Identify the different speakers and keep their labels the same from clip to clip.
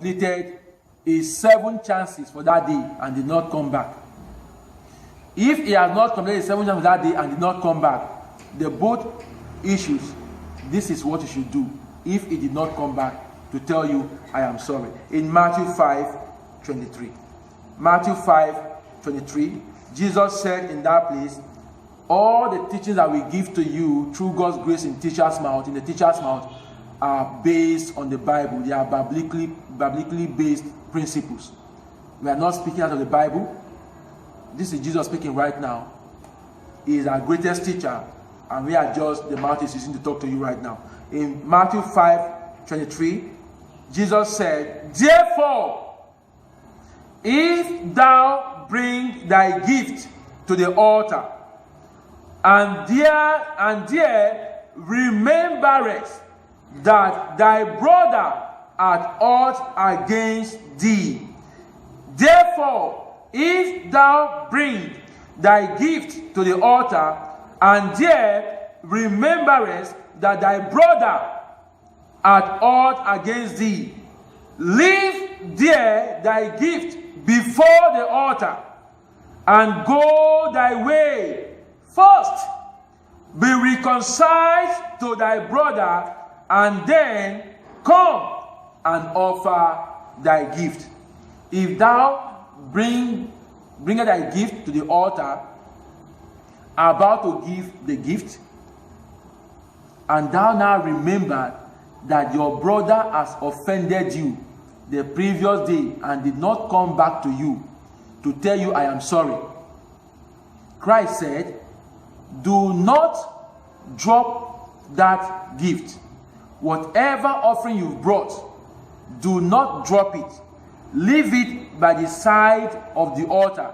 Speaker 1: completed his 7 chances for that day and did not come back. If he has not completed his 7 chances for that day and did not come back, the both issues, this is what you should do if he did not come back to tell you, I am sorry. In Matthew 5:23. Matthew 5:23, Jesus said in that place, all the teachings that we give to you through God's grace in the Teacher's Mouth, are based on the Bible. They are biblically based principles. We are not speaking out of the Bible. This is Jesus speaking right now. He is our greatest teacher, and we are just the mouth he's using to talk to you right now. In Matthew 5:23, Jesus said, therefore, if thou bring thy gift to the altar, and there rememberest that thy brother hath aught against thee. Therefore, if thou bring thy gift to the altar, and there rememberest that thy brother hath aught against thee, leave there thy gift before the altar, and go thy way. First, be reconciled to thy brother, and then come and offer thy gift. If thou bring thy gift to the altar, about to give the gift, and thou now remember that your brother has offended you the previous day and did not come back to you to tell you, I am sorry. Christ said, do not drop that gift. Whatever offering you've brought, do not drop it. Leave it by the side of the altar.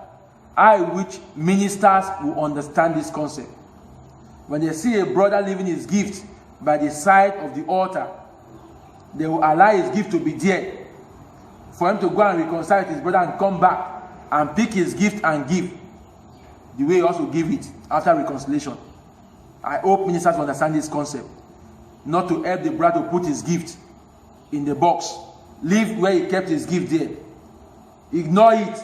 Speaker 1: Which ministers will understand this concept. When they see a brother leaving his gift by the side of the altar, they will allow his gift to be there, for him to go and reconcile with his brother and come back and pick his gift and give the way he also give it after reconciliation. I hope ministers will understand this concept. Not to help the brother to put his gift in the box. Leave where he kept his gift there. Ignore it.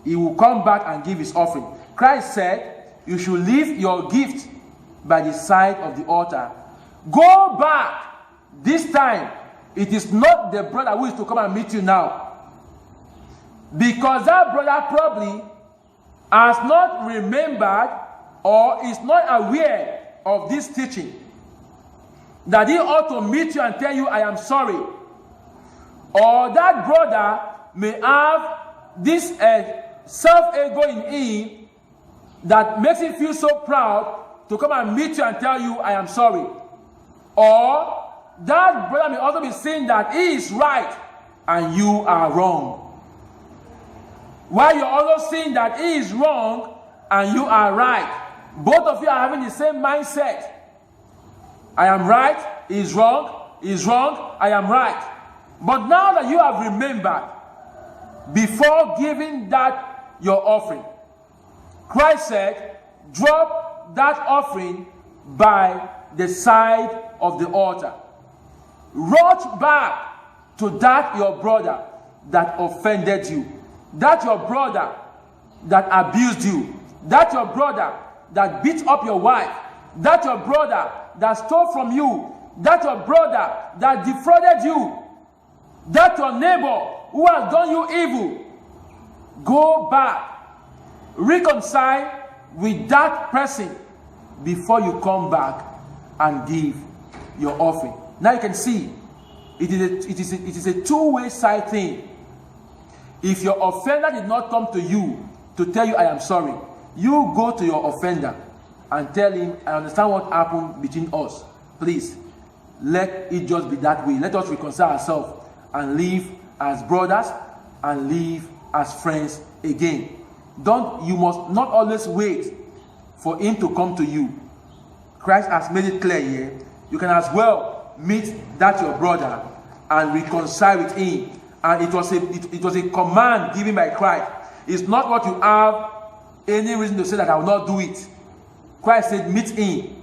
Speaker 1: He will come back and give his offering. Christ said, you should leave your gift by the side of the altar. Go back. This time, it is not the brother who is to come and meet you now. Because that brother probably has not remembered or is not aware of this teaching, that he ought to meet you and tell you, I am sorry. Or that brother may have this self-ego in him that makes him feel so proud to come and meet you and tell you, I am sorry. Or that brother may also be saying that he is right and you are wrong. While you're also saying that he is wrong and you are right. Both of you are having the same mindset. I am right, he is wrong, I am right. But now that you have remembered, before giving that your offering, Christ said, drop that offering by the side of the altar. Rush back to that your brother that offended you, that your brother that abused you, that your brother that beat up your wife, that your brother that stole from you, that your brother that defrauded you, that your neighbor who has done you evil. Go back, reconcile with that person before you come back and give your offering. Now you can see it is a two-way side thing. If your offender did not come to you to tell you, I am sorry, you go to your offender and tell him, I understand what happened between us. Please, let it just be that way. Let us reconcile ourselves and live as brothers and live as friends again. You must not always wait for him to come to you. Christ has made it clear here. You can as well meet that your brother and reconcile with him. And it was a command given by Christ. It's not what you have any reason to say that I will not do it. Christ said, meet him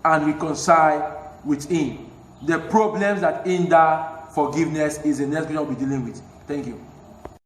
Speaker 1: and reconcile with him. The problems that hinder forgiveness is the next question we'll be dealing with. Thank you.